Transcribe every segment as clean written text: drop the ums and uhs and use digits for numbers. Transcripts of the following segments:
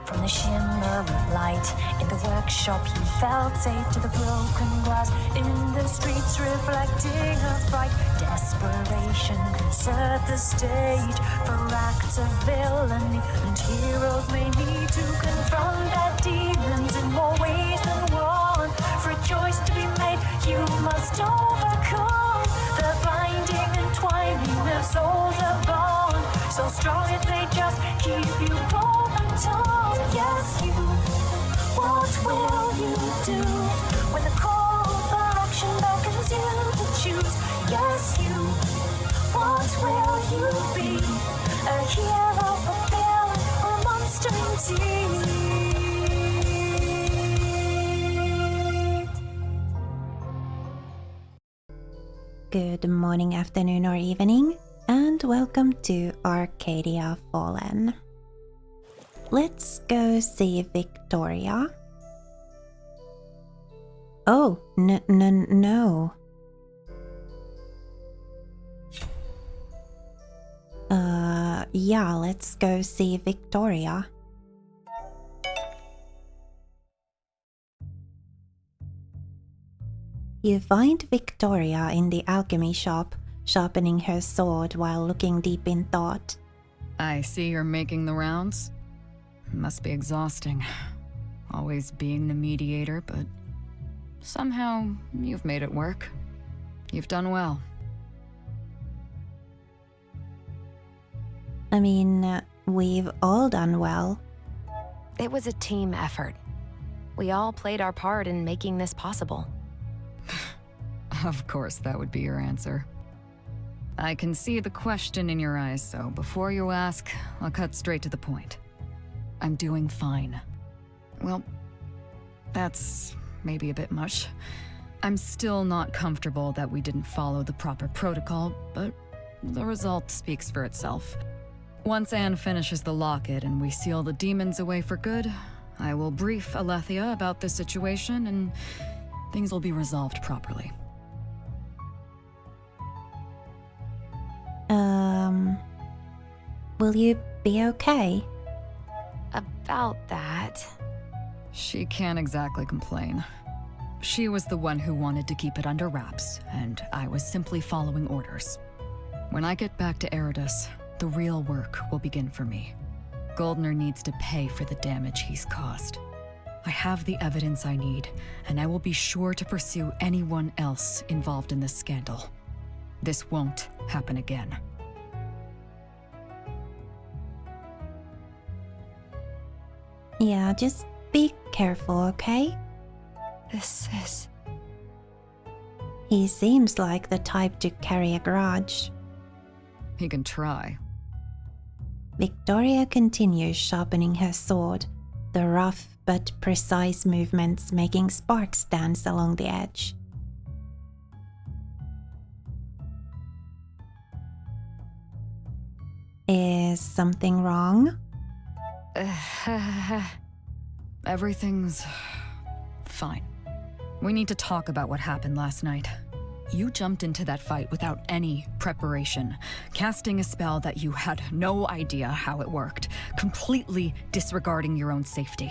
from the shimmer of light. In the workshop he felt safe to the broken glass. In the streets reflecting a fright. Desperation can set the stage for acts of villainy, and heroes may need to confront their demons in more ways than one. For a choice to be made, you must overcome the binding and twining of souls are bound. So strong if they just keep you both on top. Yes, you. What will you do when the call for action beckons you to choose? Yes, you. What will you be? A hero, a villain, or a monster indeed? Good morning, afternoon, or evening, and welcome to Arcadia Fallen. Let's go see Victoria. Oh, no. Yeah, let's go see Victoria. You find Victoria in the alchemy shop, sharpening her sword while looking deep in thought. I see you're making the rounds. Must be exhausting. Always being the mediator, but somehow you've made it work. You've done well. I mean, we've all done well. It was a team effort. We all played our part in making this possible. Of course, that would be your answer. I can see the question in your eyes, so before you ask, I'll cut straight to the point. I'm doing fine. Well, that's maybe a bit much. I'm still not comfortable that we didn't follow the proper protocol, but the result speaks for itself. Once Anne finishes the locket and we seal the demons away for good, I will brief Alethea about this situation and things will be resolved properly. Will you be okay? About that... She can't exactly complain. She was the one who wanted to keep it under wraps, and I was simply following orders. When I get back to Eridus, the real work will begin for me. Goldner needs to pay for the damage he's caused. I have the evidence I need, and I will be sure to pursue anyone else involved in this scandal. This won't happen again. Yeah, just be careful, okay? This is... He seems like the type to carry a grudge. He can try. Victoria continues sharpening her sword, the rough but precise movements making sparks dance along the edge. Is something wrong? Everything's fine. We need to talk about what happened last night. You jumped into that fight without any preparation, casting a spell that you had no idea how it worked, completely disregarding your own safety.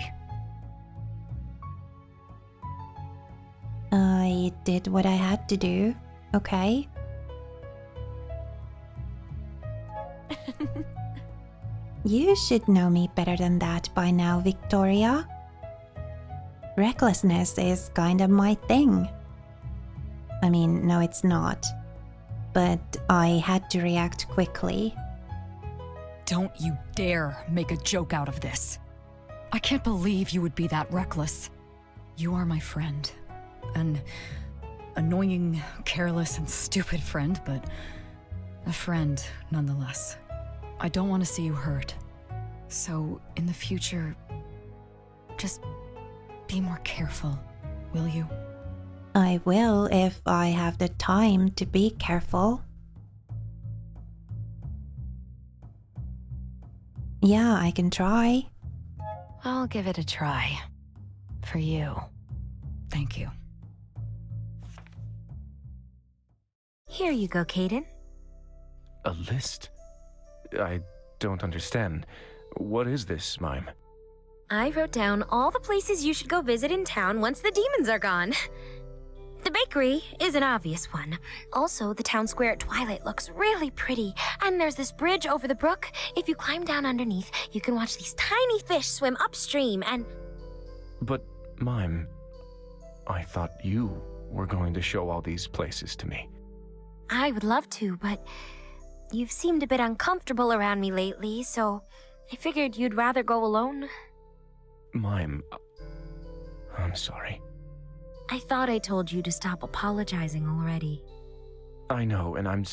I did what I had to do, okay? You should know me better than that by now, Victoria. Recklessness is kind of my thing. I mean, no, it's not. But I had to react quickly. Don't you dare make a joke out of this. I can't believe you would be that reckless. You are my friend. An annoying, careless, and stupid friend, but a friend nonetheless. I don't want to see you hurt. So, in the future, just be more careful, will you? I will if I have the time to be careful. Yeah, I can try. I'll give it a try. For you. Thank you. Here you go, Caden. A list? I don't understand. What is this, Mime? I wrote down all the places you should go visit in town once the demons are gone. The bakery is an obvious one. Also, the town square at twilight looks really pretty. And there's this bridge over the brook. If you climb down underneath, you can watch these tiny fish swim upstream and... But, Mime, I thought you were going to show all these places to me. I would love to, but you've seemed a bit uncomfortable around me lately, so I figured you'd rather go alone. Mime, I'm sorry. I thought I told you to stop apologizing already. I know, and I'm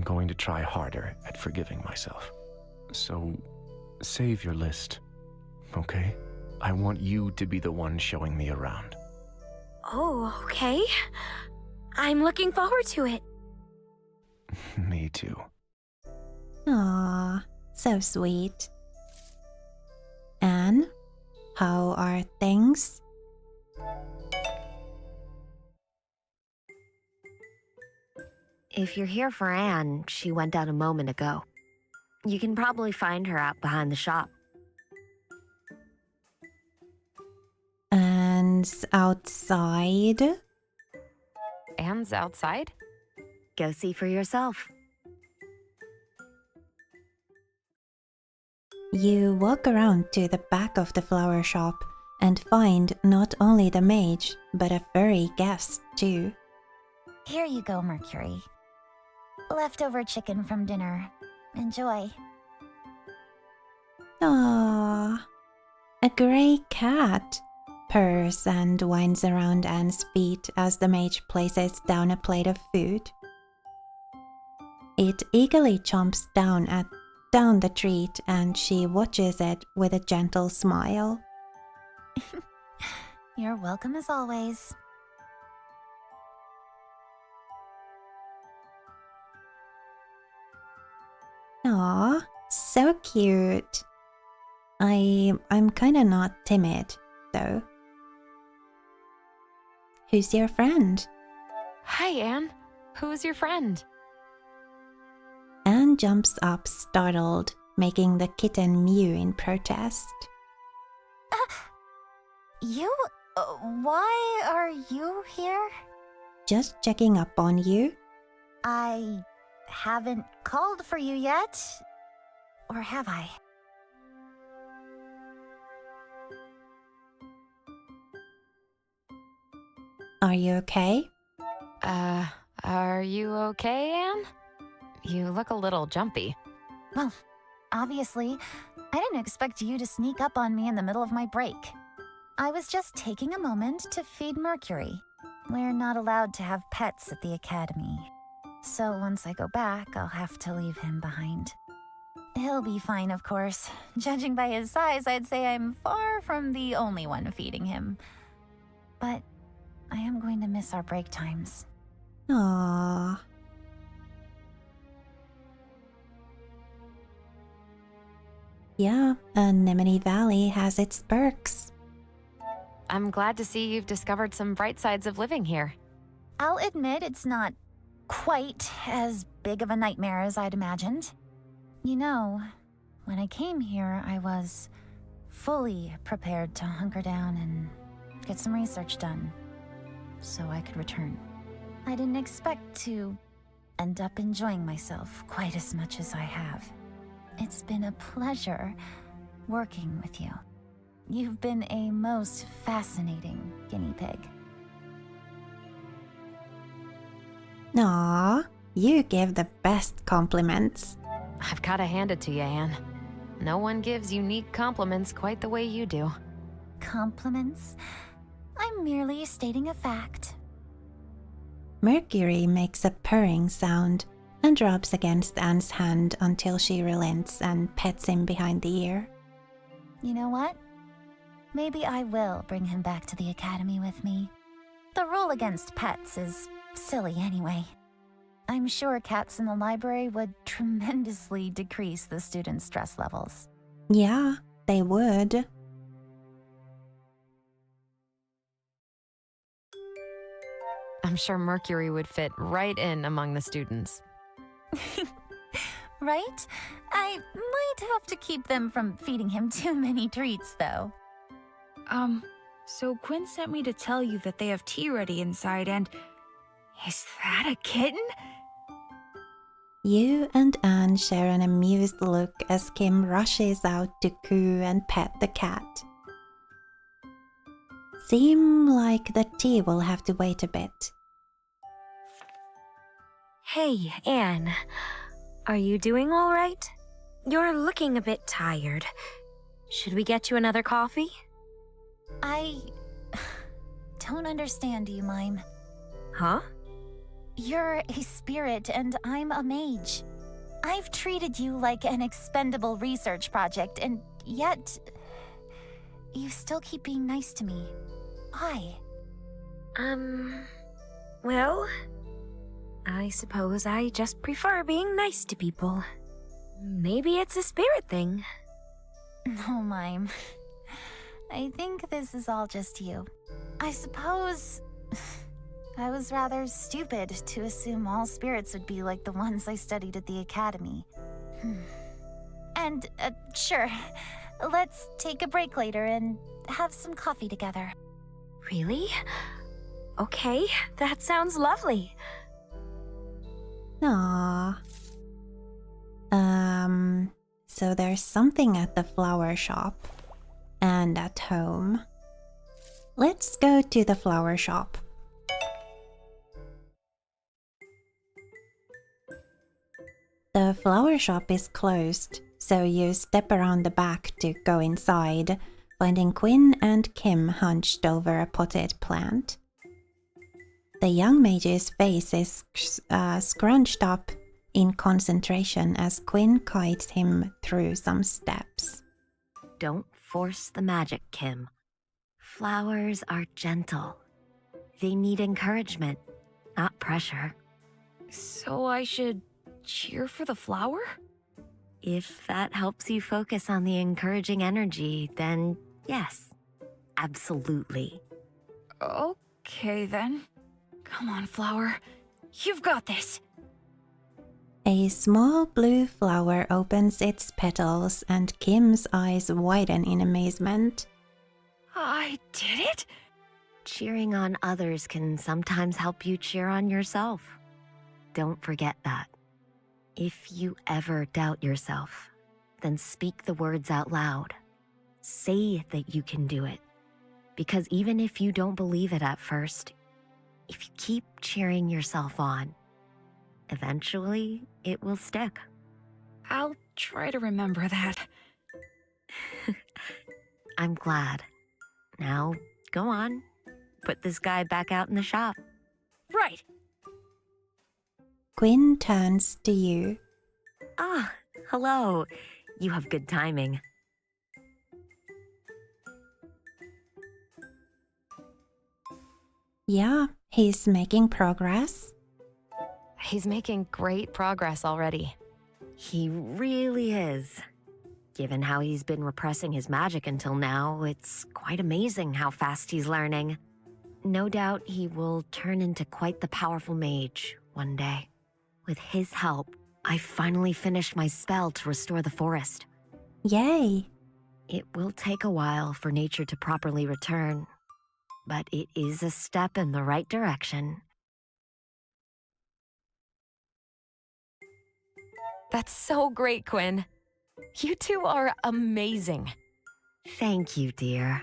going to try harder at forgiving myself. So, save your list, okay? I want you to be the one showing me around. Oh, okay. I'm looking forward to it. Me too. Aw, so sweet. Anne, how are things? If you're here for Anne, she went out a moment ago. You can probably find her out behind the shop. Anne's outside? Anne's outside? Go see for yourself. You walk around to the back of the flower shop and find not only the mage, but a furry guest too. Here you go, Mercury. Leftover chicken from dinner. Enjoy. Ah, a grey cat purrs and winds around Anne's feet as the mage places down a plate of food. It eagerly chomps down the treat, and she watches it with a gentle smile. You're welcome as always. Aw, so cute. I'm kinda not timid, though. Who's your friend? Hi, Anne. Who's your friend? Anne jumps up, startled, making the kitten mew in protest. You? Why are you here? Just checking up on you. I haven't called for you yet. Or have I? Are you okay? Are you okay, Anne? You look a little jumpy. Well, obviously, I didn't expect you to sneak up on me in the middle of my break. I was just taking a moment to feed Mercury. We're not allowed to have pets at the academy. So once I go back, I'll have to leave him behind. He'll be fine, of course. Judging by his size, I'd say I'm far from the only one feeding him. But I am going to miss our break times. Aww. Yeah, Anemone Valley has its perks. I'm glad to see you've discovered some bright sides of living here. I'll admit it's not quite as big of a nightmare as I'd imagined. You know, when I came here, I was fully prepared to hunker down and get some research done so I could return. I didn't expect to end up enjoying myself quite as much as I have. It's been a pleasure working with you. You've been a most fascinating guinea pig. Aw, you give the best compliments. I've gotta hand it to you, Anne. No one gives unique compliments quite the way you do. Compliments? I'm merely stating a fact. Mercury makes a purring sound and rubs against Anne's hand until she relents and pets him behind the ear. You know what? Maybe I will bring him back to the academy with me. The rule against pets is silly anyway. I'm sure cats in the library would tremendously decrease the students' stress levels. Yeah, they would. I'm sure Mercury would fit right in among the students. right? I might have to keep them from feeding him too many treats, though. So Quinn sent me to tell you that they have tea ready inside, and... Is that a kitten? You and Anne share an amused look as Kim rushes out to coo and pet the cat. Seem like the tea will have to wait a bit. Hey, Anne. Are you doing all right? You're looking a bit tired. Should we get you another coffee? I don't understand you, Mime. Huh? You're a spirit and I'm a mage. I've treated you like an expendable research project, and yet you still keep being nice to me. Why? Well, I suppose I just prefer being nice to people. Maybe it's a spirit thing. No, Mime. I think this is all just you. I suppose I was rather stupid to assume all spirits would be like the ones I studied at the Academy. And, sure, let's take a break later and have some coffee together. Really? Okay, that sounds lovely. Aww. So there's something at the flower shop and at home. Let's go to the flower shop. The flower shop is closed, so you step around the back to go inside, finding Quinn and Kim hunched over a potted plant. The young mage's face is scrunched up in concentration as Quinn guides him through some steps. Don't force the magic, Kim. Flowers are gentle. They need encouragement, not pressure. So I should cheer for the flower? If that helps you focus on the encouraging energy, then yes, absolutely. Okay then. Come on, flower. You've got this. A small blue flower opens its petals and Kim's eyes widen in amazement. I did it? Cheering on others can sometimes help you cheer on yourself. Don't forget that. If you ever doubt yourself, then speak the words out loud. Say that you can do it. Because even if you don't believe it at first, if you keep cheering yourself on, eventually it will stick. I'll try to remember that. I'm glad. Now, go on. Put this guy back out in the shop. Right. Quinn turns to you. Ah, hello. You have good timing. Yeah, he's making progress. He's making great progress already. He really is. Given how he's been repressing his magic until now, it's quite amazing how fast he's learning. No doubt he will turn into quite the powerful mage one day. With his help, I finally finished my spell to restore the forest. Yay! It will take a while for nature to properly return, but it is a step in the right direction. That's so great, Quinn. You two are amazing. Thank you, dear.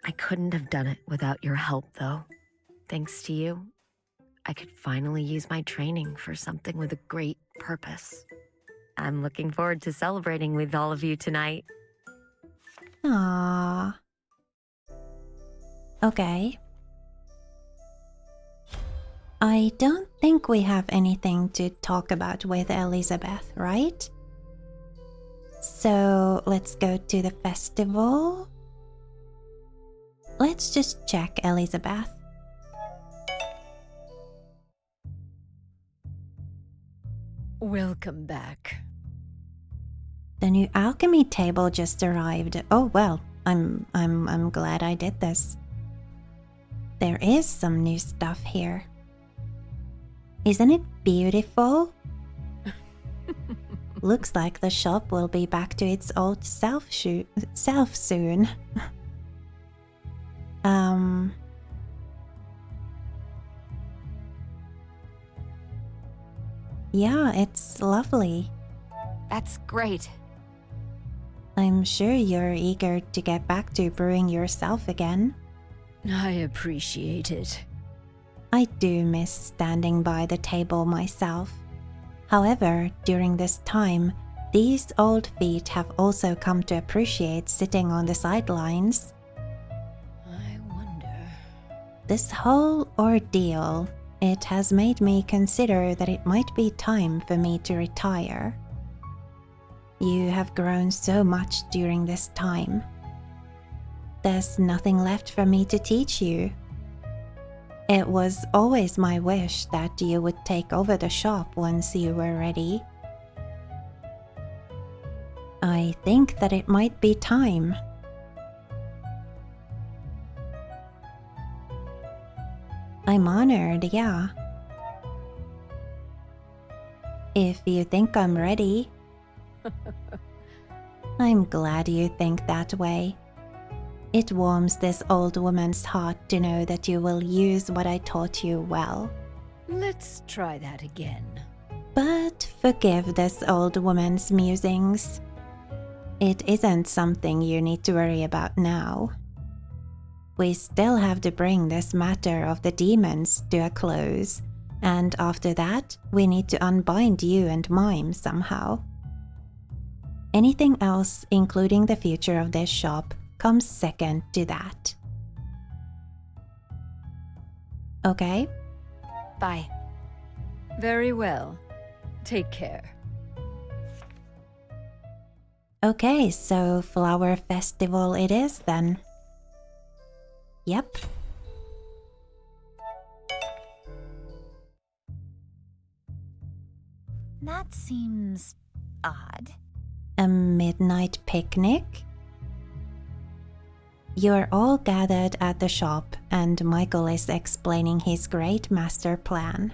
I couldn't have done it without your help, though. Thanks to you, I could finally use my training for something with a great purpose. I'm looking forward to celebrating with all of you tonight. Aww. Okay. I don't think we have anything to talk about with Elizabeth, right? So let's go to the festival. Let's just check Elizabeth. Welcome back. The new alchemy table just arrived. Oh well, I'm glad I did this. There is some new stuff here. Isn't it beautiful? Looks like the shop will be back to its old self soon. Yeah, it's lovely. That's great. I'm sure you're eager to get back to brewing yourself again. I appreciate it. I do miss standing by the table myself. However, during this time, these old feet have also come to appreciate sitting on the sidelines. I wonder. This whole ordeal, it has made me consider that it might be time for me to retire. You have grown so much during this time. There's nothing left for me to teach you. It was always my wish that you would take over the shop once you were ready. I think that it might be time. I'm honored, yeah. If you think I'm ready. I'm glad you think that way. It warms this old woman's heart to know that you will use what I taught you well. Let's try that again. But forgive this old woman's musings. It isn't something you need to worry about now. We still have to bring this matter of the demons to a close, and after that, we need to unbind you and Mime somehow. Anything else, including the future of this shop, comes second to that. Okay? Bye. Very well. Take care. Okay, so Flower Festival it is then. Yep. That seems odd. A midnight picnic? You're all gathered at the shop and Michael is explaining his great master plan.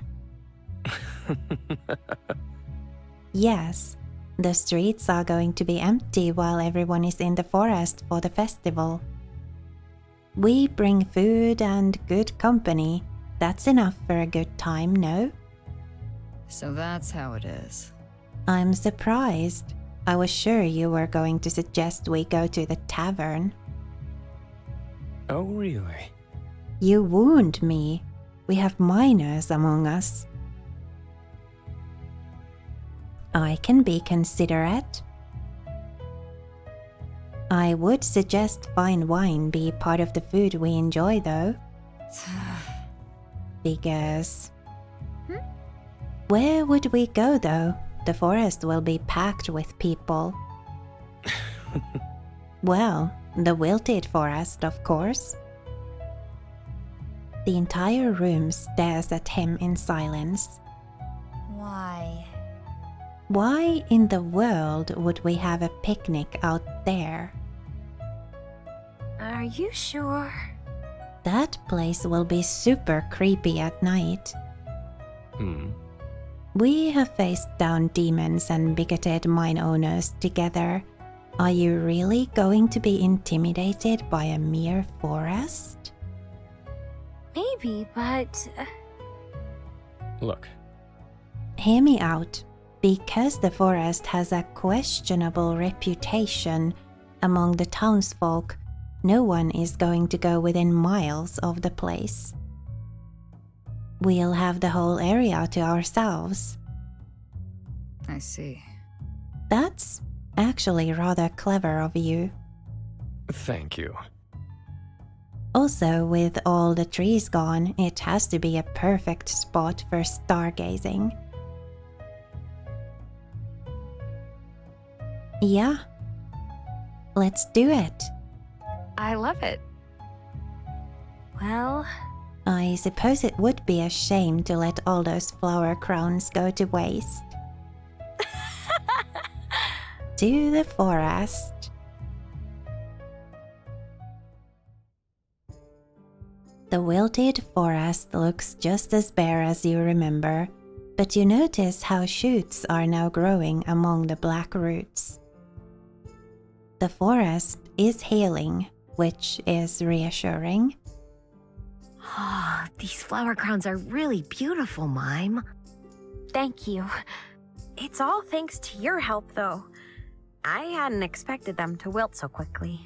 Yes, the streets are going to be empty while everyone is in the forest for the festival. We bring food and good company. That's enough for a good time, no? So that's how it is. I'm surprised. I was sure you were going to suggest we go to the tavern. Oh, really? You wound me. We have minors among us. I can be considerate. I would suggest fine wine be part of the food we enjoy, though. Because... Where would we go, though? The forest will be packed with people. Well, the wilted forest, of course. The entire room stares at him in silence. Why? Why in the world would we have a picnic out there? Are you sure? That place will be super creepy at night. We have faced down demons and bigoted mine owners together. Are you really going to be intimidated by a mere forest? Maybe, but... Look, Hear me out. Because the forest has a questionable reputation among the townsfolk, no one is going to go within miles of the place. We'll have the whole area to ourselves. I see. That's actually rather clever of you. thank you. Also, with all the trees gone, it has to be a perfect spot for stargazing. Yeah. Let's do it. I love it. Well, I suppose it would be a shame to let all those flower crowns go to waste. To the forest. The wilted forest looks just as bare as you remember. but you notice how shoots are now growing among the black roots. The forest is healing, which is reassuring. Ah, these flower crowns are really beautiful, Mime. Thank you. It's all thanks to your help, though. I hadn't expected them to wilt so quickly.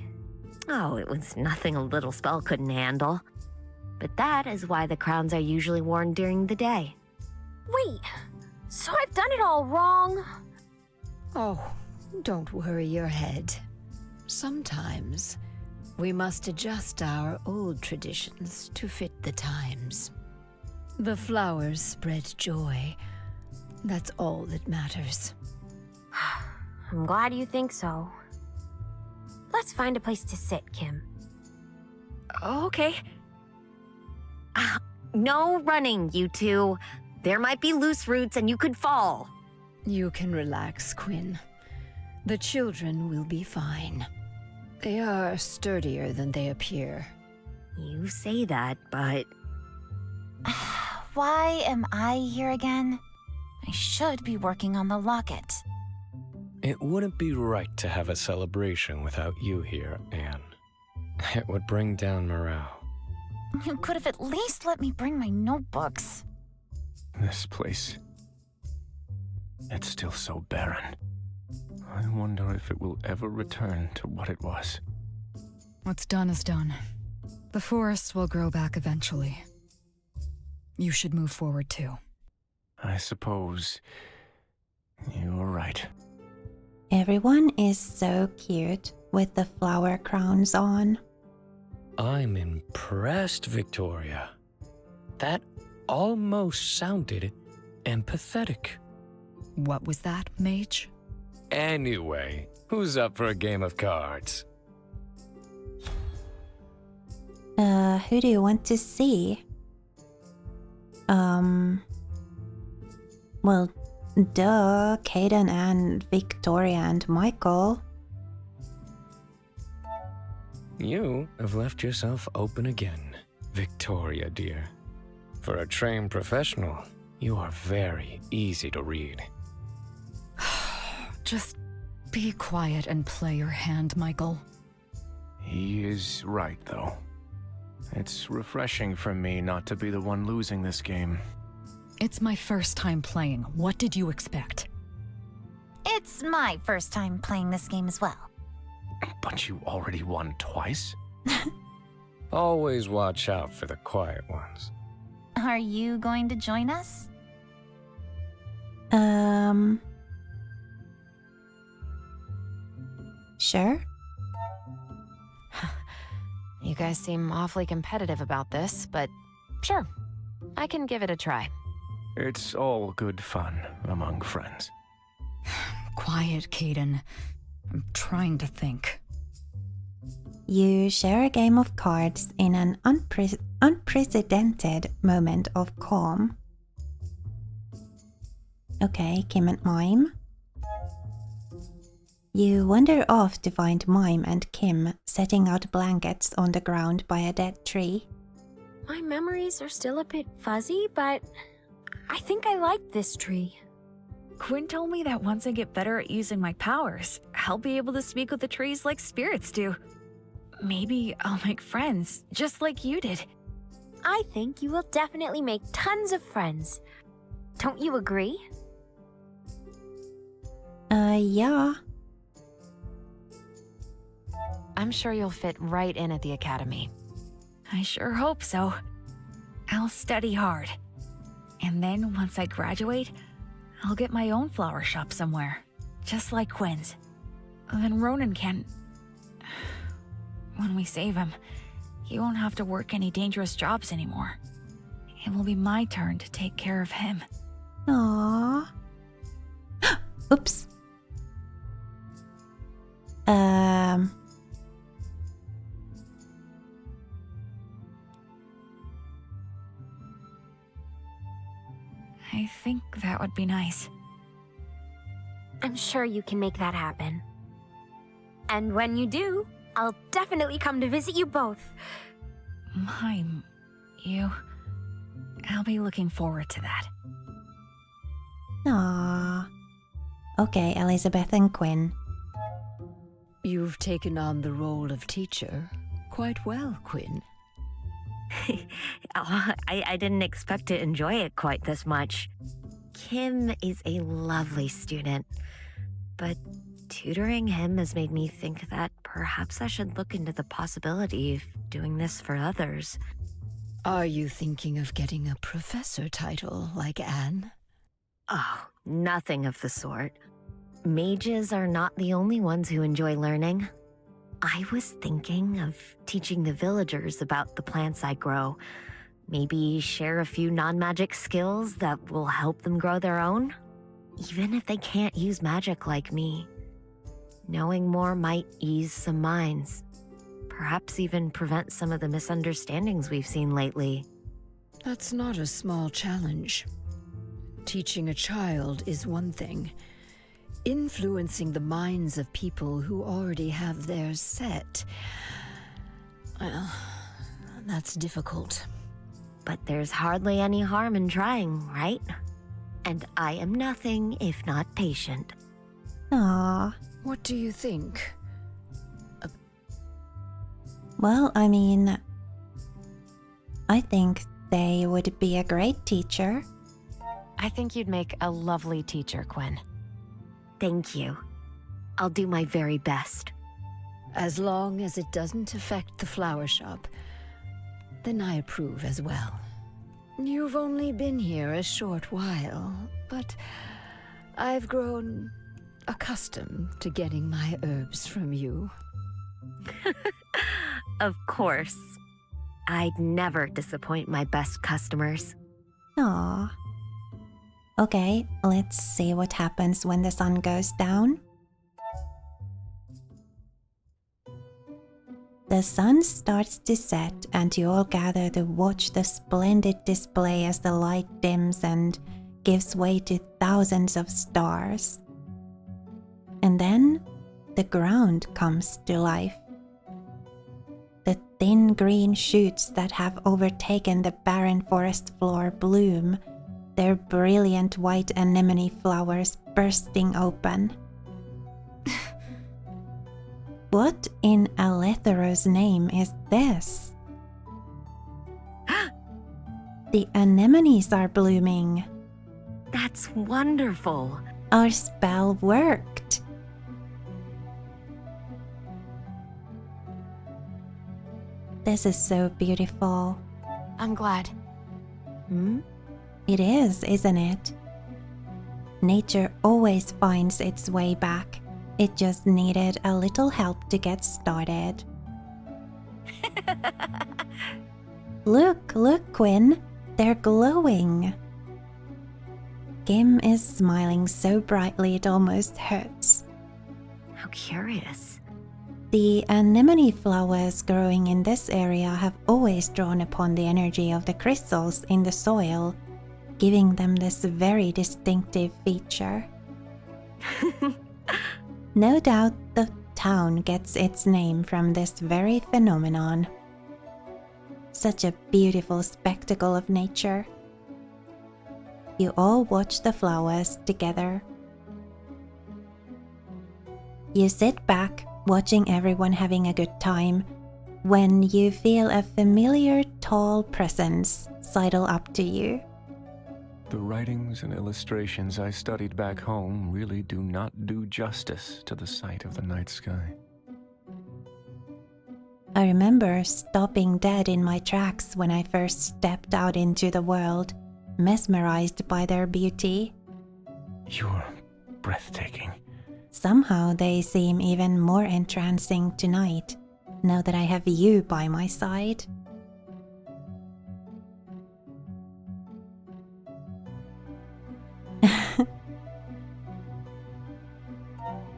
Oh, it was nothing a little spell couldn't handle. But that is why the crowns are usually worn during the day. Wait, so I've done it all wrong? Oh, don't worry your head. Sometimes we must adjust our old traditions to fit the times. The flowers spread joy. That's all that matters. I'm glad you think so. Let's find a place to sit, Kim. Okay. No running, you two. There might be loose roots and you could fall. You can relax, Quinn. The children will be fine. They are sturdier than they appear. You say that, but... Why am I here again? I should be working on the locket. It wouldn't be right to have a celebration without you here, Anne. It would bring down morale. You could have at least let me bring my notebooks. This place. It's still so barren. I wonder if it will ever return to what it was. What's done is done. The forest will grow back eventually. You should move forward too. I suppose you're right. Everyone is so cute with the flower crowns on. I'm impressed, Victoria. That almost sounded empathetic. What was that, mage? Anyway, who's up for a game of cards? Who do you want to see? Well, duh, Caden and Victoria and Michael. You have left yourself open again, Victoria, dear. For a trained professional, you are very easy to read. Just be quiet and play your hand, Michael. He is right, though. It's refreshing for me not to be the one losing this game. It's my first time playing. What did you expect? It's my first time playing this game as well. But you already won twice? Always watch out for the quiet ones. Are you going to join us? Sure. You guys seem awfully competitive about this, but sure, I can give it a try. It's all good fun among friends. Quiet, Caden. I'm trying to think. You share a game of cards in an unprecedented moment of calm. Okay, Kim and Mime. You wander off to find Mime and Kim setting out blankets on the ground by a dead tree. My memories are still a bit fuzzy, but I think I like this tree. Quinn told me that once I get better at using my powers, I'll be able to speak with the trees like spirits do. Maybe I'll make friends, just like you did. I think you will definitely make tons of friends. Don't you agree? Yeah. I'm sure you'll fit right in at the academy. I sure hope so. I'll study hard. And then once I graduate, I'll get my own flower shop somewhere, just like Quinn's. Then Ronan can... When we save him, he won't have to work any dangerous jobs anymore. It will be my turn to take care of him. Aww. Oops. I think that would be nice. I'm sure you can make that happen. And when you do, I'll definitely come to visit you both. Mime, you... I'll be looking forward to that. Aww. Okay, Elizabeth and Quinn. You've taken on the role of teacher quite well, Quinn. I didn't expect to enjoy it quite this much. Kim is a lovely student, but tutoring him has made me think that perhaps I should look into the possibility of doing this for others. Are you thinking of getting a professor title like Anne? Oh, nothing of the sort. Mages are not the only ones who enjoy learning. I was thinking of teaching the villagers about the plants I grow. Maybe share a few non-magic skills that will help them grow their own, even if they can't use magic like me. Knowing more might ease some minds, perhaps even prevent some of the misunderstandings we've seen lately. That's not a small challenge. Teaching a child is one thing. Influencing the minds of people who already have theirs set, well, that's difficult. But there's hardly any harm in trying, right? And I am nothing if not patient. Aww. What do you think? Well, I mean, I think they would be a great teacher. I think you'd make a lovely teacher, Quinn. Thank you. I'll do my very best. As long as it doesn't affect the flower shop, then I approve as well. You've only been here a short while, but I've grown accustomed to getting my herbs from you. Of course. I'd never disappoint my best customers. Aww. Okay, let's see what happens when the sun goes down. The sun starts to set and you all gather to watch the splendid display as the light dims and gives way to thousands of stars. And then the ground comes to life. The thin green shoots that have overtaken the barren forest floor bloom, their brilliant white anemone flowers bursting open. What in Alethero's name is this? The anemones are blooming. That's wonderful. Our spell worked. This is so beautiful. I'm glad. It is, isn't it? Nature always finds its way back. It just needed a little help to get started. Look, Quinn. They're glowing. Kim is smiling so brightly it almost hurts. How curious. The anemone flowers growing in this area have always drawn upon the energy of the crystals in the soil, giving them this very distinctive feature. No doubt the town gets its name from this very phenomenon. Such a beautiful spectacle of nature. You all watch the flowers together. You sit back, watching everyone having a good time, when you feel a familiar tall presence sidle up to you. The writings and illustrations I studied back home really do not do justice to the sight of the night sky. I remember stopping dead in my tracks when I first stepped out into the world, mesmerized by their beauty. You're breathtaking. Somehow they seem even more entrancing tonight, now that I have you by my side.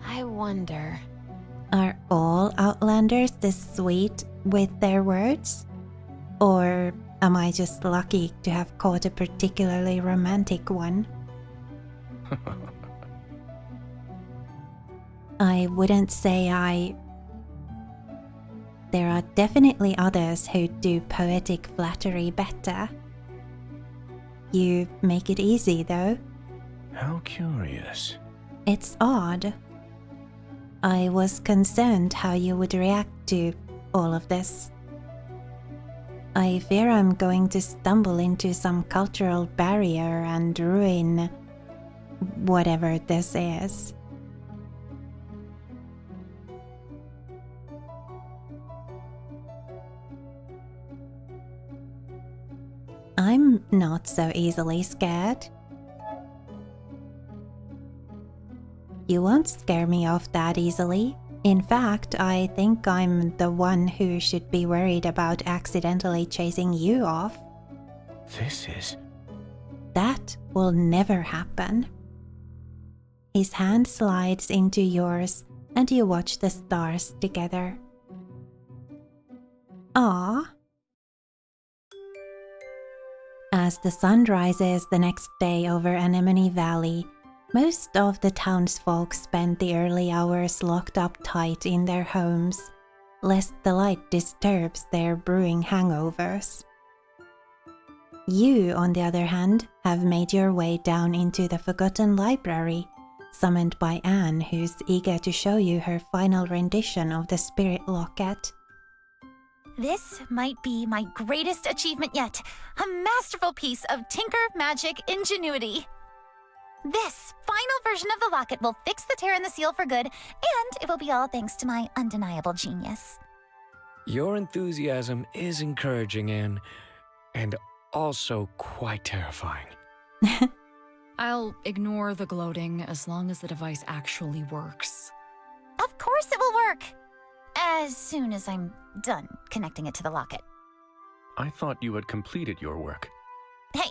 I wonder. Are all Outlanders this sweet with their words? Or am I just lucky to have caught a particularly romantic one? I wouldn't say I... There are definitely others who do poetic flattery better. You make it easy, though. How curious. It's odd. I was concerned how you would react to all of this. I fear I'm going to stumble into some cultural barrier and ruin whatever this is. I'm not so easily scared. You won't scare me off that easily. In fact, I think I'm the one who should be worried about accidentally chasing you off. This is... That will never happen. His hand slides into yours and you watch the stars together. Ah. As the sun rises the next day over Anemone Valley, most of the townsfolk spend the early hours locked up tight in their homes, lest the light disturbs their brewing hangovers. You, on the other hand, have made your way down into the Forgotten Library, summoned by Anne, who's eager to show you her final rendition of the Spirit Locket. This might be my greatest achievement yet. A masterful piece of tinker magic ingenuity. This final version of the locket will fix the tear in the seal for good, and it will be all thanks to my undeniable genius. Your enthusiasm is encouraging, Anne, and also quite terrifying. I'll ignore the gloating as long as the device actually works. Of course it will work! As soon as I'm done connecting it to the locket. I thought you had completed your work. Hey,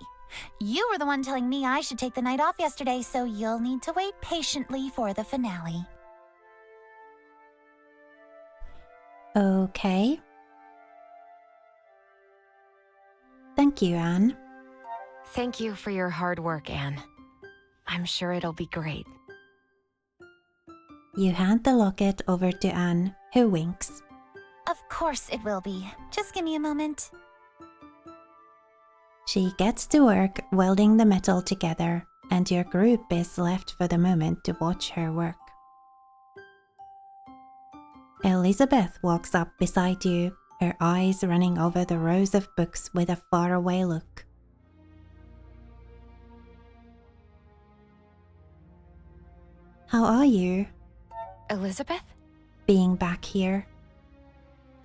you were the one telling me I should take the night off yesterday, so you'll need to wait patiently for the finale. Okay. Thank you, Anne. Thank you for your hard work, Anne. I'm sure it'll be great. You hand the locket over to Anne, who winks. Of course it will be. Just give me a moment. She gets to work welding the metal together, and your group is left for the moment to watch her work. Elizabeth walks up beside you, her eyes running over the rows of books with a faraway look. How are you? Elizabeth? Being back here.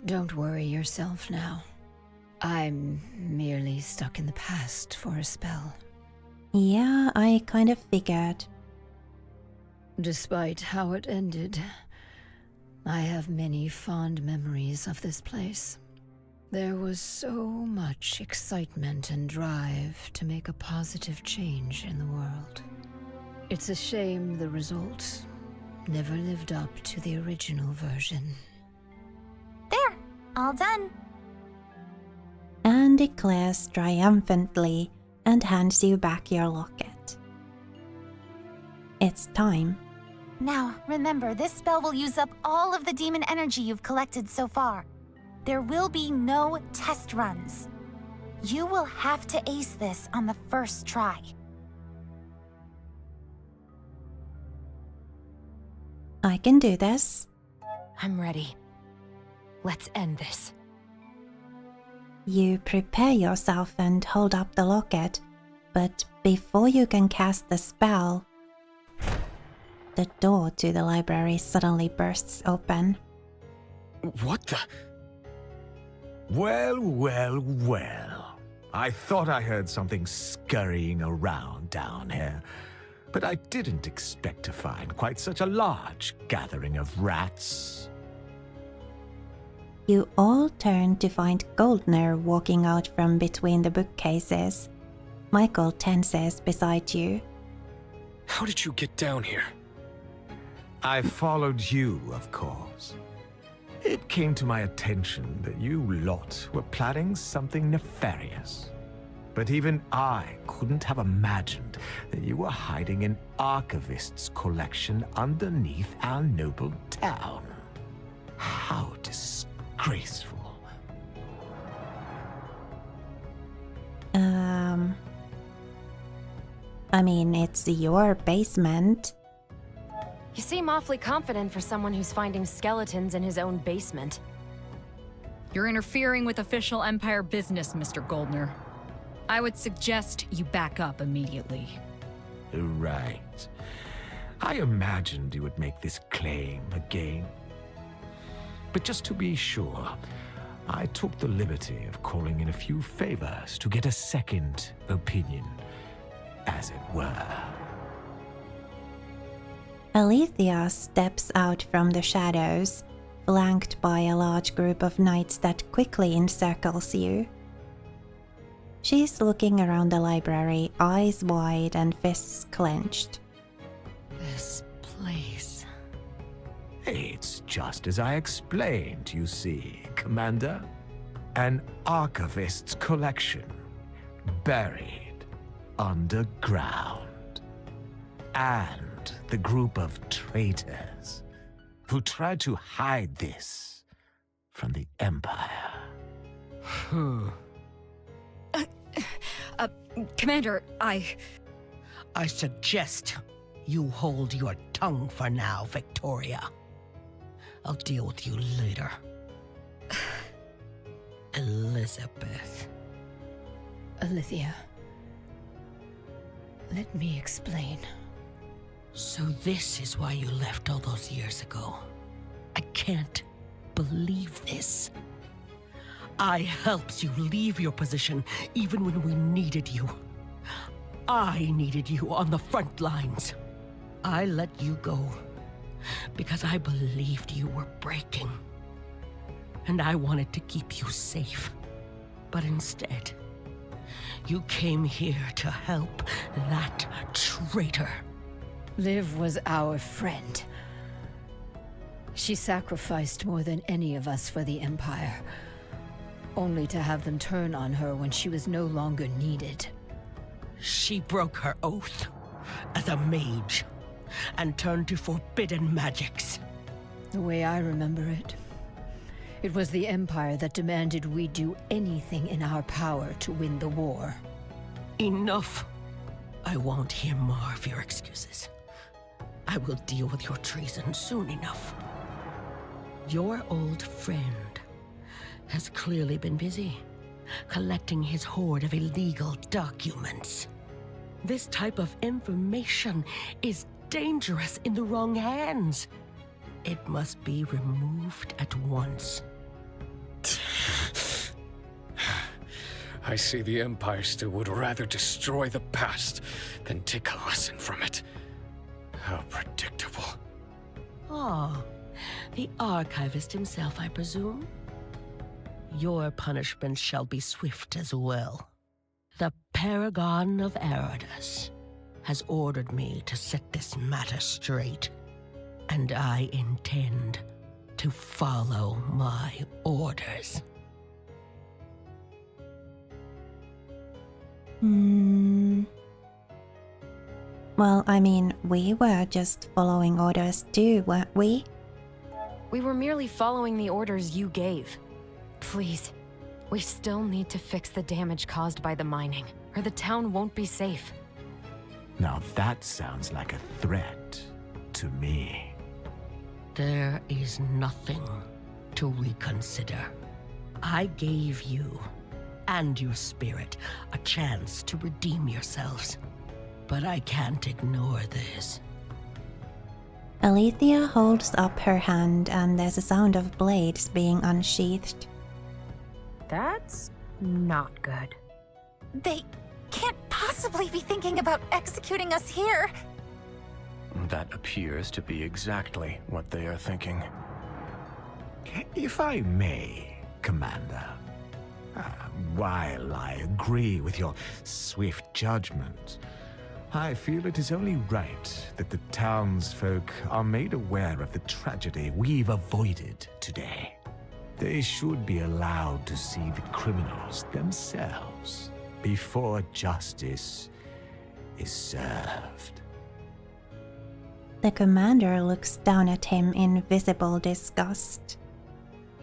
Don't worry yourself now. I'm merely stuck in the past for a spell. Yeah, I kind of figured. Despite how it ended, I have many fond memories of this place. There was so much excitement and drive to make a positive change in the world. It's a shame the result never lived up to the original version. There, all done. Anne declares triumphantly and hands you back your locket. It's time. Now, remember, this spell will use up all of the demon energy you've collected so far. There will be no test runs. You will have to ace this on the first try. I can do this. I'm ready. Let's end this. You prepare yourself and hold up the locket, but before you can cast the spell, the door to the library suddenly bursts open. What the? Well, well, well. I thought I heard something scurrying around down here, but I didn't expect to find quite such a large gathering of rats. You all turn to find Goldner walking out from between the bookcases. Michael tenses beside you. How did you get down here? I followed you, of course. It came to my attention that you lot were planning something nefarious. But even I couldn't have imagined that you were hiding an archivist's collection underneath our noble town. How disgraceful. I mean, it's your basement. You seem awfully confident for someone who's finding skeletons in his own basement. You're interfering with official Empire business, Mr. Goldner. I would suggest you back up immediately. Right. I imagined you would make this claim again. But just to be sure, I took the liberty of calling in a few favors to get a second opinion, as it were. Alethea steps out from the shadows, flanked by a large group of knights that quickly encircles you. She's looking around the library, eyes wide and fists clenched. This place... It's just as I explained, you see, Commander. An archivist's collection, buried underground. And the group of traitors who tried to hide this from the Empire. Commander, I suggest you hold your tongue for now, Victoria. I'll deal with you later. Elizabeth. Alethea, let me explain. So this is why you left all those years ago. I can't believe this. I helped you leave your position even when we needed you. I needed you on the front lines. I let you go because I believed you were breaking. And I wanted to keep you safe. But instead, you came here to help that traitor. Liv was our friend. She sacrificed more than any of us for the Empire, only to have them turn on her when she was no longer needed. She broke her oath as a mage and turned to forbidden magics. The way I remember it, it was the Empire that demanded we do anything in our power to win the war. Enough. I won't hear more of your excuses. I will deal with your treason soon enough. Your old friend has clearly been busy, collecting his hoard of illegal documents. This type of information is dangerous in the wrong hands. It must be removed at once. I see the Empire still would rather destroy the past than take a lesson from it. How predictable. Ah, the archivist himself, I presume? Your punishment shall be swift as well. The Paragon of Eridus has ordered me to set this matter straight, and I intend to follow my orders. Well, I mean, we were just following orders too, weren't we? We were merely following the orders you gave. Please, we still need to fix the damage caused by the mining, or the town won't be safe. Now that sounds like a threat to me. There is nothing to reconsider. I gave you and your spirit a chance to redeem yourselves, but I can't ignore this. Alethea holds up her hand and there's a sound of blades being unsheathed. That's not good. They can't possibly be thinking about executing us here. That appears to be exactly what they are thinking. If I may, Commander, while I agree with your swift judgment, I feel it is only right that the townsfolk are made aware of the tragedy we've avoided today. They should be allowed to see the criminals themselves before justice is served. The commander looks down at him in visible disgust.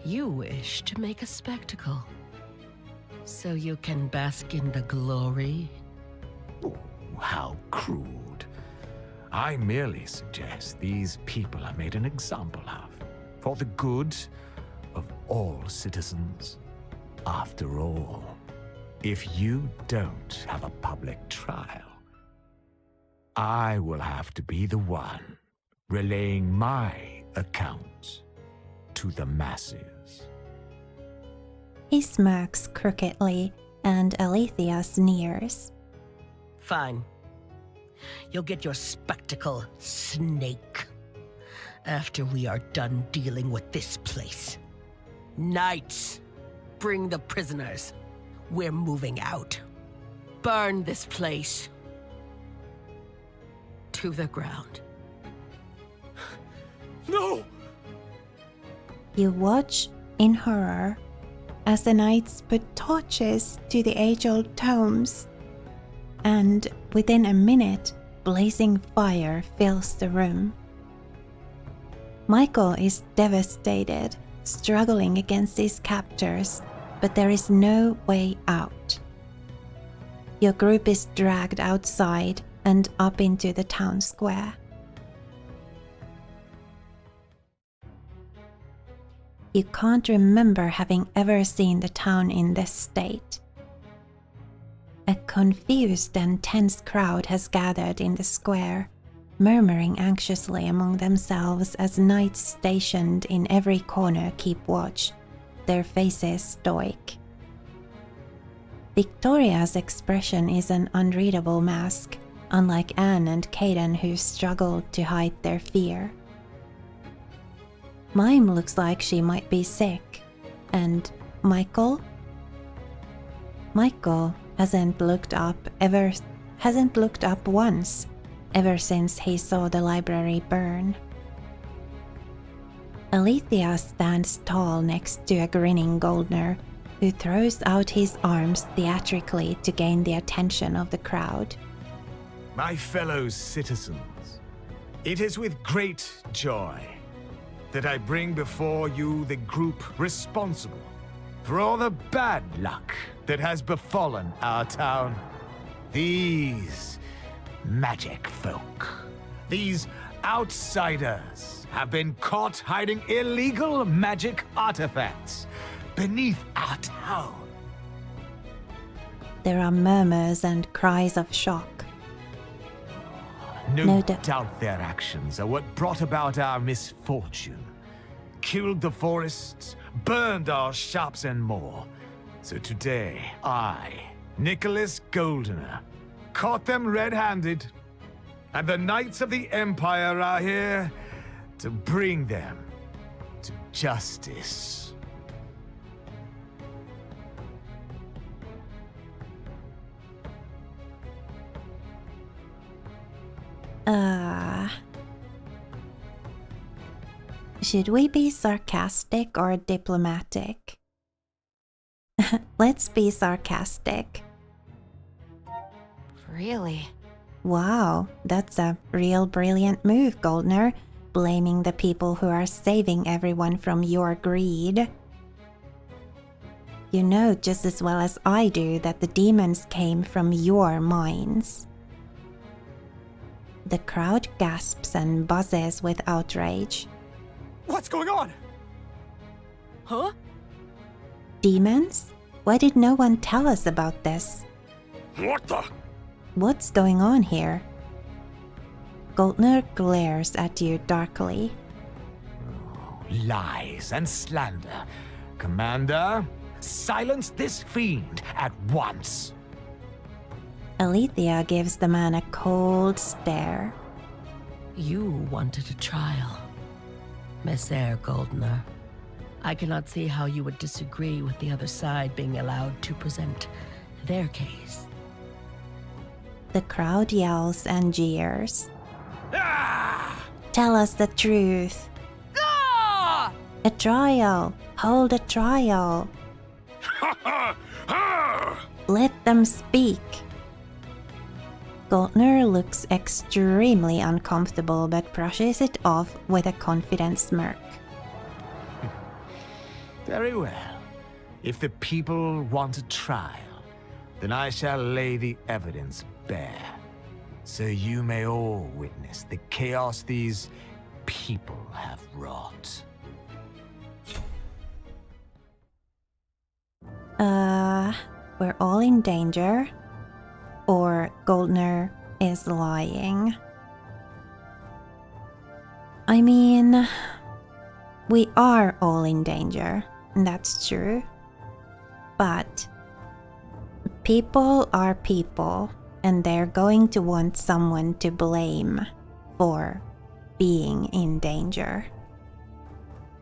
You wish to make a spectacle, so you can bask in the glory? how crude. I merely suggest these people are made an example of, for the good of all citizens. After all, if you don't have a public trial, I will have to be the one relaying my account to the masses. He smirks crookedly, and Alethea sneers. Fine. You'll get your spectacle, snake, after we are done dealing with this place. Knights, bring the prisoners. We're moving out. Burn this place to the ground. No! You watch in horror as the knights put torches to the age-old tomes, and within a minute, blazing fire fills the room. Michael is devastated, struggling against his captors, but there is no way out. Your group is dragged outside and up into the town square. You can't remember having ever seen the town in this state. A confused and tense crowd has gathered in the square, murmuring anxiously among themselves as knights stationed in every corner keep watch, their faces stoic. Victoria's expression is an unreadable mask, unlike Anne and Caden, who struggled to hide their fear. Mime looks like she might be sick, and Michael hasn't looked up once ever since he saw the library burn. Alethea stands tall next to a grinning Goldner, who throws out his arms theatrically to gain the attention of the crowd. My fellow citizens, it is with great joy that I bring before you the group responsible for all the bad luck that has befallen our town. These magic folk, these outsiders, have been caught hiding illegal magic artifacts beneath our town. There are murmurs and cries of shock. No doubt their actions are what brought about our misfortune. Killed the forests, burned our shops and more. So today, I, Nicholas Goldener, caught them red-handed. And the Knights of the Empire are here to bring them to justice. Should we be sarcastic or diplomatic? Let's be sarcastic. Really? Wow, that's a real brilliant move, Goldner, blaming the people who are saving everyone from your greed. You know just as well as I do that the demons came from your minds. The crowd gasps and buzzes with outrage. What's going on? Huh? Demons? Why did no one tell us about this? What the? What's going on here? Goldner glares at you darkly. Lies and slander. Commander, silence this fiend at once. Alethea gives the man a cold stare. You wanted a trial, Messer Goldner. I cannot see how you would disagree with the other side being allowed to present their case. The crowd yells and jeers. Ah! Tell us the truth. Ah! A trial. Hold a trial. Let them speak. Goldner looks extremely uncomfortable but brushes it off with a confident smirk. Very well. If the people want a trial, then I shall lay the evidence bare. so you may all witness the chaos these people have wrought. We're all in danger, or Goldner is lying. I mean, we are all in danger, that's true. But people are people, and they're going to want someone to blame for being in danger.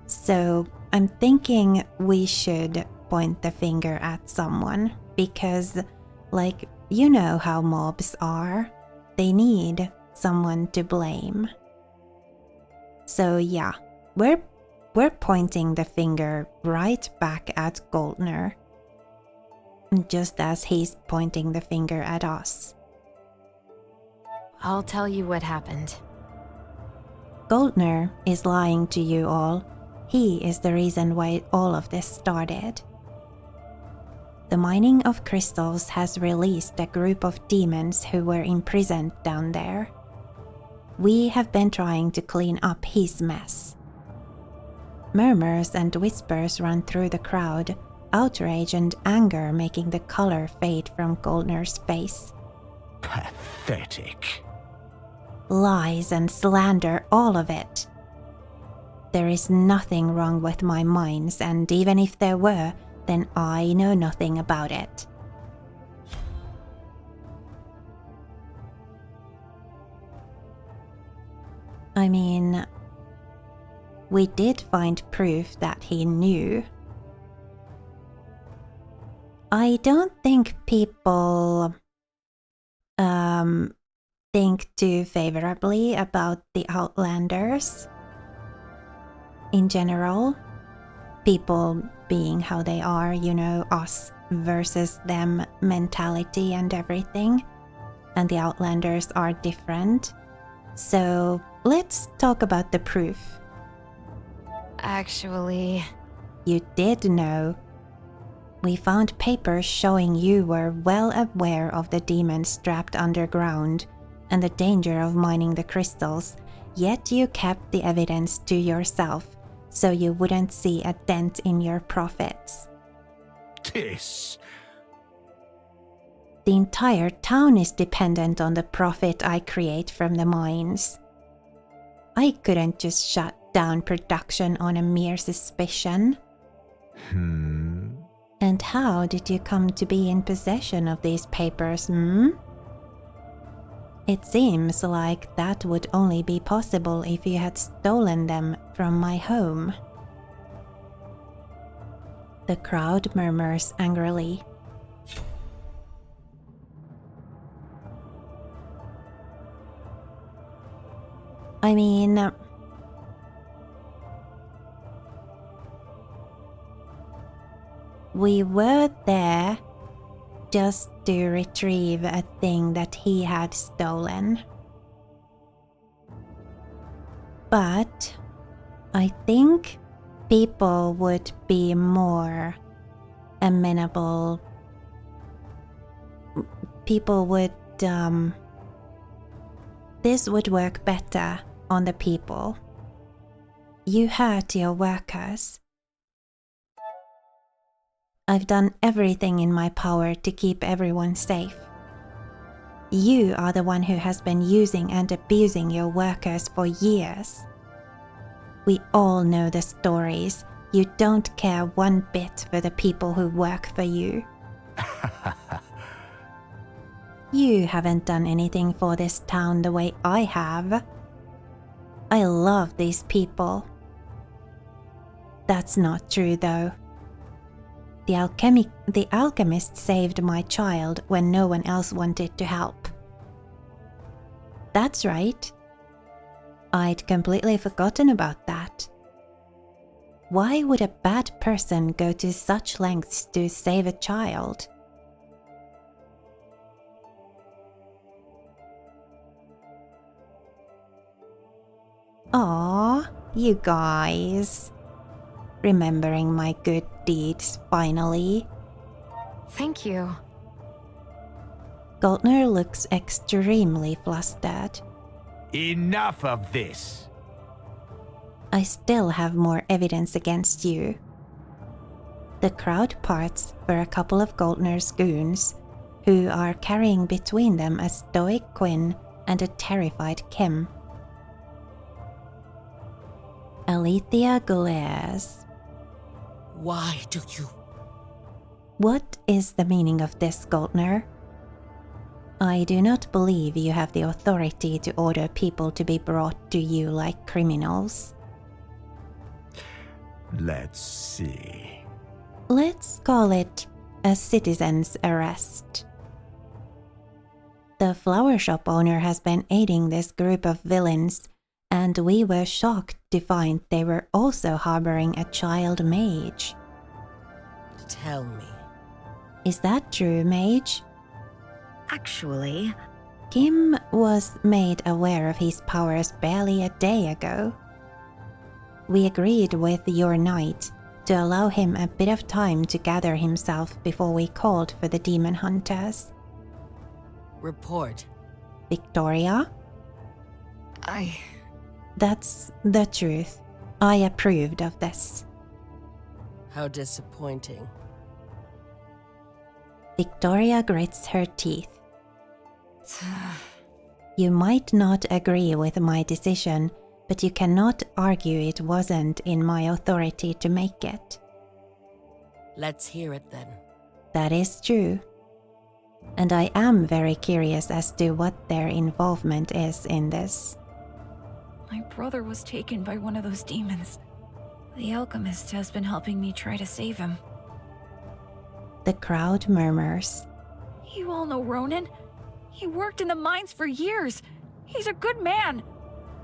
So I'm thinking we should point the finger at someone because, like, you know how mobs are. They need someone to blame. So yeah, we're pointing the finger right back at Goldner, just as he's pointing the finger at us. I'll tell you what happened. Goldner is lying to you all. He is the reason why all of this started. The mining of crystals has released a group of demons who were imprisoned down there. We have been trying to clean up his mess. Murmurs and whispers run through the crowd, outrage and anger making the color fade from Goldner's face. Pathetic. Lies and slander, all of it. There is nothing wrong with my mines, and even if there were, then I know nothing about it. I mean, we did find proof that he knew. I don't think people think too favorably about the Outlanders. In general, people being how they are, you know, us versus them mentality and everything. And the Outlanders are different. So let's talk about the proof. Actually, you did know. We found papers showing you were well aware of the demons trapped underground and the danger of mining the crystals, yet you kept the evidence to yourself so you wouldn't see a dent in your profits. This. The entire town is dependent on the profit I create from the mines. I couldn't just shut down production on a mere suspicion. And how did you come to be in possession of these papers, It seems like that would only be possible if you had stolen them from my home. The crowd murmurs angrily. I mean, we were there just to retrieve a thing that he had stolen. But I think people would be more amenable. People would, this would work better on the people. You hurt your workers. I've done everything in my power to keep everyone safe. You are the one who has been using and abusing your workers for years. We all know the stories. You don't care one bit for the people who work for you. You haven't done anything for this town the way I have. I love these people. That's not true though. The alchemist saved my child when no one else wanted to help. That's right. I'd completely forgotten about that. Why would a bad person go to such lengths to save a child? Aw, you guys. Remembering my good deeds finally. Thank you. Goldner looks extremely flustered. Enough of this! I still have more evidence against you. The crowd parts for a couple of Goldner's goons, who are carrying between them a stoic Quinn and a terrified Kim. Alethea glares. Why do you? What is the meaning of this, Goldner? I do not believe you have the authority to order people to be brought to you like criminals. Let's see. Let's call it a citizen's arrest. The flower shop owner has been aiding this group of villains, and we were shocked to find they were also harboring a child mage. Tell me. Is that true, mage? Actually, Kim was made aware of his powers barely a day ago. We agreed with your knight to allow him a bit of time to gather himself before we called for the demon hunters. Report. Victoria? That's the truth. I approved of this. How disappointing. Victoria grits her teeth. You might not agree with my decision, but you cannot argue it wasn't in my authority to make it. Let's hear it then. That is true. And I am very curious as to what their involvement is in this. My brother was taken by one of those demons. The alchemist has been helping me try to save him. The crowd murmurs. You all know Ronan. He worked in the mines for years. He's a good man.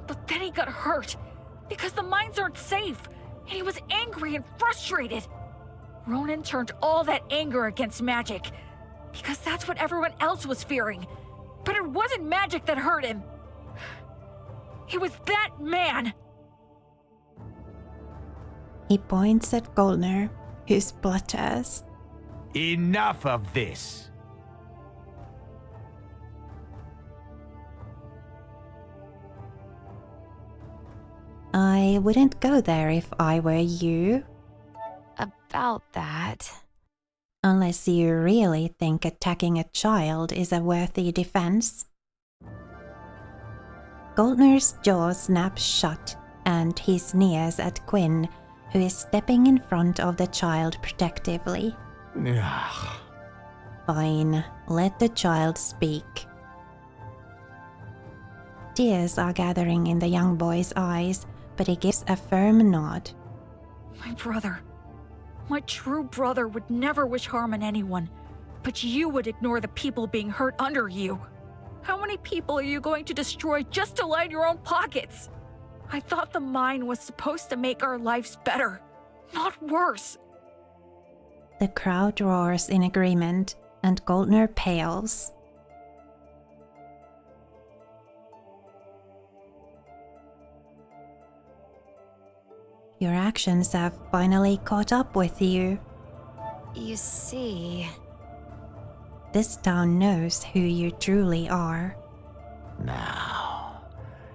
But then he got hurt because the mines aren't safe, and he was angry and frustrated. Ronan turned all that anger against magic because that's what everyone else was fearing. But it wasn't magic that hurt him. It was that man. He points at Goldner, who splutters. Enough of this! I wouldn't go there if I were you. About that. Unless you really think attacking a child is a worthy defense. Goldner's jaw snaps shut, and he sneers at Quinn, who is stepping in front of the child protectively. Fine, let the child speak. Tears are gathering in the young boy's eyes, but he gives a firm nod. My brother. My true brother would never wish harm on anyone, but you would ignore the people being hurt under you. How many people are you going to destroy just to line your own pockets? I thought the mine was supposed to make our lives better, not worse. The crowd roars in agreement, and Goldner pales. Your actions have finally caught up with you. You see... This town knows who you truly are. Now,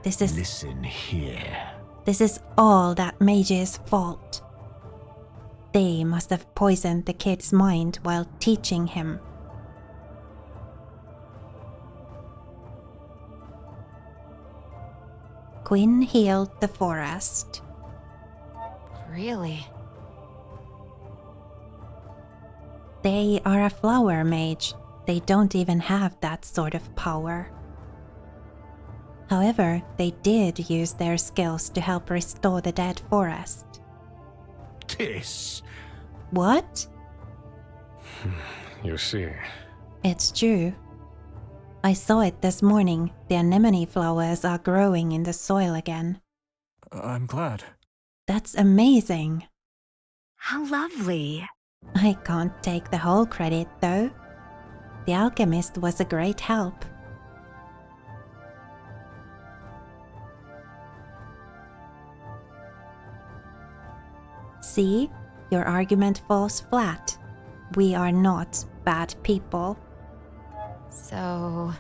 This is listen here. This is all that mage's fault. They must have poisoned the kid's mind while teaching him. Quinn healed the forest. Really? They are a flower mage. They don't even have that sort of power. However, they did use their skills to help restore the dead forest. This. What? You see. It's true. I saw it this morning. The anemone flowers are growing in the soil again. I'm glad. That's amazing. How lovely. I can't take the whole credit, though. The alchemist was a great help. See, your argument falls flat. We are not bad people. So...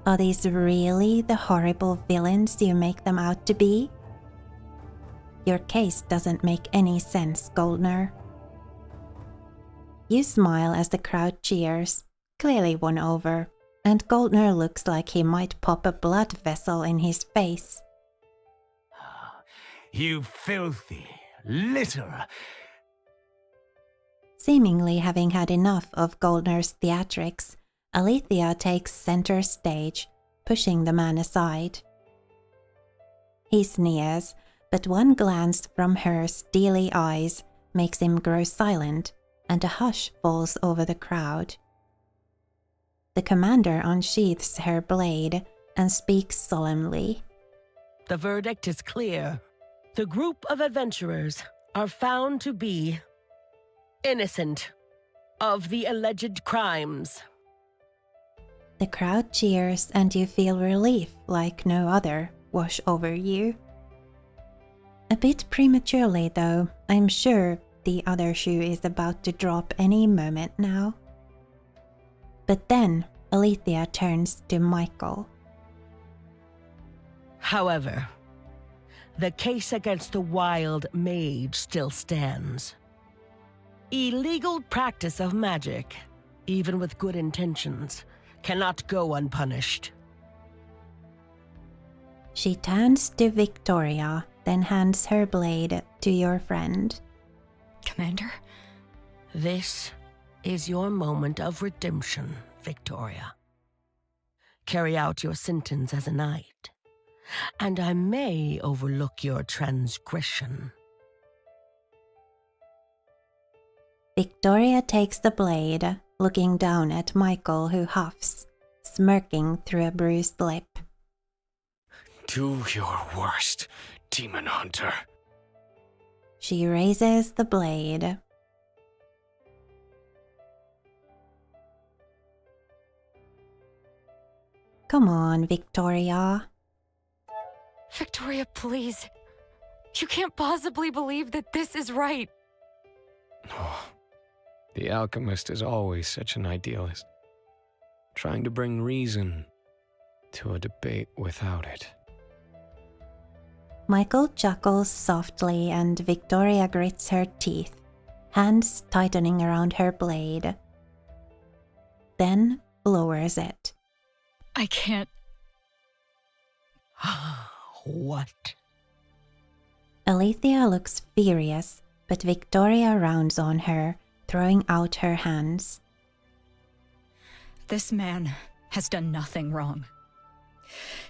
Are these really the horrible villains you make them out to be? Your case doesn't make any sense, Goldner. You smile as the crowd cheers, clearly won over, and Goldner looks like he might pop a blood vessel in his face. You filthy, little... Seemingly having had enough of Goldner's theatrics, Alethea takes center stage, pushing the man aside. He sneers, but one glance from her steely eyes makes him grow silent, and a hush falls over the crowd. The commander unsheaths her blade and speaks solemnly. The verdict is clear. The group of adventurers are found to be innocent of the alleged crimes. The crowd cheers and you feel relief like no other wash over you. A bit prematurely though, I'm sure the other shoe is about to drop any moment now. But then Alethea turns to Michael. However, the case against the wild mage still stands. Illegal practice of magic, even with good intentions, cannot go unpunished. She turns to Victoria, then hands her blade to your friend. Commander? This is your moment of redemption, Victoria. Carry out your sentence as a knight, and I may overlook your transgression. Victoria takes the blade, looking down at Michael who huffs, smirking through a bruised lip. Do your worst, demon hunter. She raises the blade. Come on, Victoria. Victoria, please. You can't possibly believe that this is right. Oh, the alchemist is always such an idealist, trying to bring reason to a debate without it. Michael chuckles softly and Victoria grits her teeth, hands tightening around her blade. Then lowers it. I can't. What? Alethea looks furious, but Victoria rounds on her, throwing out her hands. This man has done nothing wrong.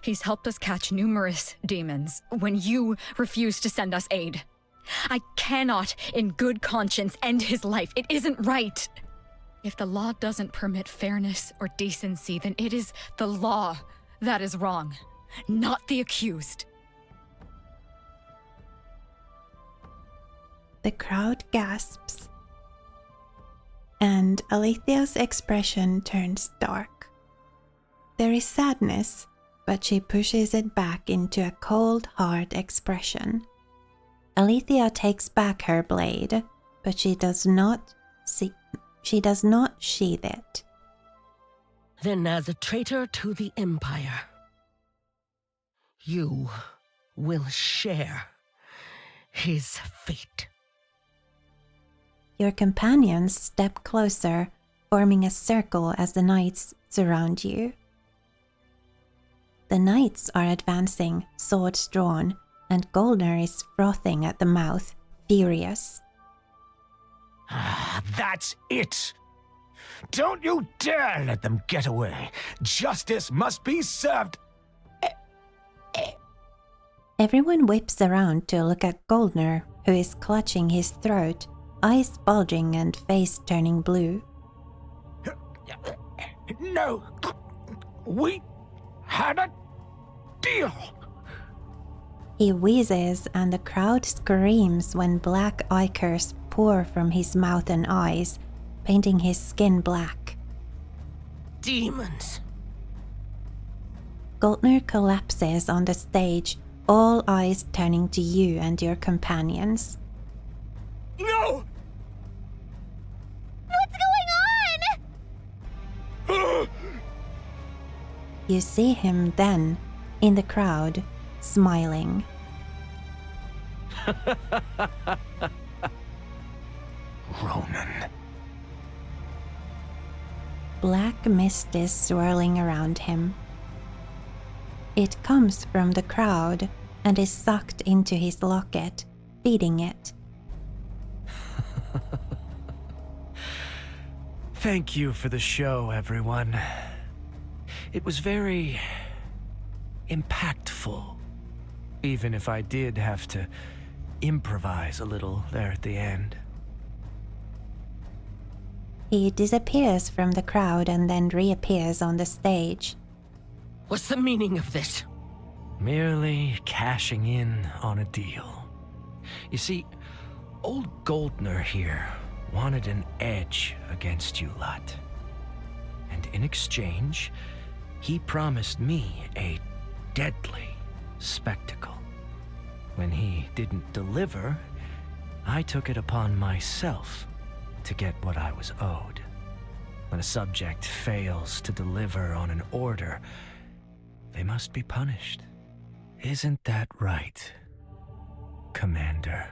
He's helped us catch numerous demons when you refuse to send us aid. I cannot, in good conscience, end his life. It isn't right. If the law doesn't permit fairness or decency, then it is the law that is wrong, not the accused. The crowd gasps, and Alethea's expression turns dark. There is sadness, but she pushes it back into a cold, hard expression. Alethea takes back her blade, but she does not sheathe it. Then as a traitor to the Empire, you will share his fate. Your companions step closer, forming a circle as the knights surround you. The knights are advancing, swords drawn, and Goldner is frothing at the mouth, furious. That's it! Don't you dare let them get away! Justice must be served! Everyone whips around to look at Goldner, who is clutching his throat, eyes bulging and face turning blue. No! We had a deal! He wheezes and the crowd screams when black ichors pour from his mouth and eyes, painting his skin black. Demons! Goldner collapses on the stage, all eyes turning to you and your companions. No! What's going on? You see him then, in the crowd, smiling. Ronan. Black mist is swirling around him. It comes from the crowd and is sucked into his locket, feeding it. Thank you for the show, everyone. It was very impactful, even if I did have to improvise a little there at the end. He disappears from the crowd and then reappears on the stage. What's the meaning of this? Merely cashing in on a deal. You see, old Goldner here wanted an edge against you lot. And in exchange, he promised me a deadly spectacle. When he didn't deliver, I took it upon myself to get what I was owed. When a subject fails to deliver on an order, they must be punished. Isn't that right, Commander?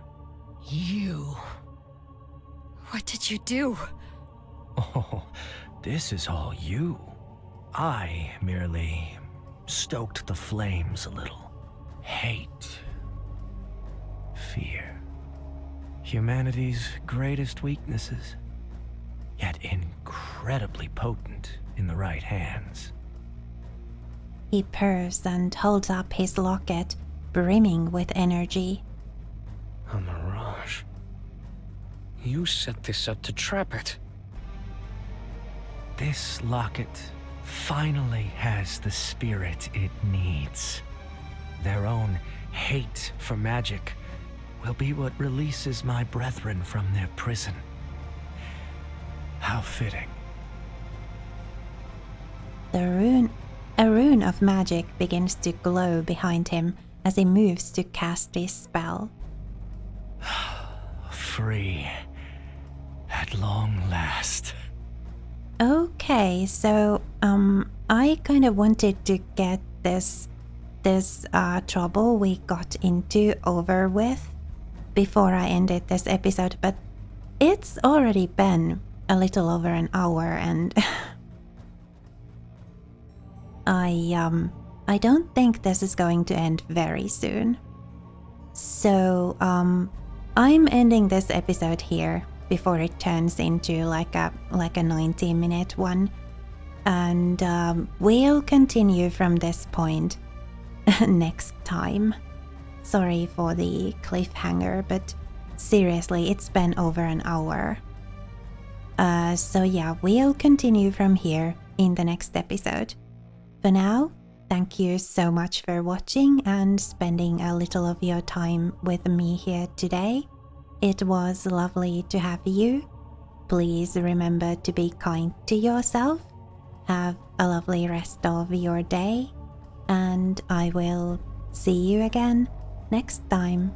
You... What did you do? Oh, this is all you. I merely stoked the flames a little. Hate. Fear. Humanity's greatest weaknesses, yet incredibly potent in the right hands. He purrs and holds up his locket, brimming with energy. A mirage. You set this up to trap it. This locket finally has the spirit it needs. Their own hate for magic will be what releases my brethren from their prison. How fitting. A rune of magic begins to glow behind him as he moves to cast his spell. Free. At long last. Okay, so I kind of wanted to get this trouble we got into over with before I ended this episode, but it's already been a little over an hour and I don't think this is going to end very soon. So I'm ending this episode here before it turns into like a 90-minute one, and we'll continue from this point next time. Sorry for the cliffhanger, but seriously, it's been over an hour. So yeah, we'll continue from here in the next episode. For now, thank you so much for watching and spending a little of your time with me here today. It was lovely to have you. Please remember to be kind to yourself. Have a lovely rest of your day, and I will see you again next time.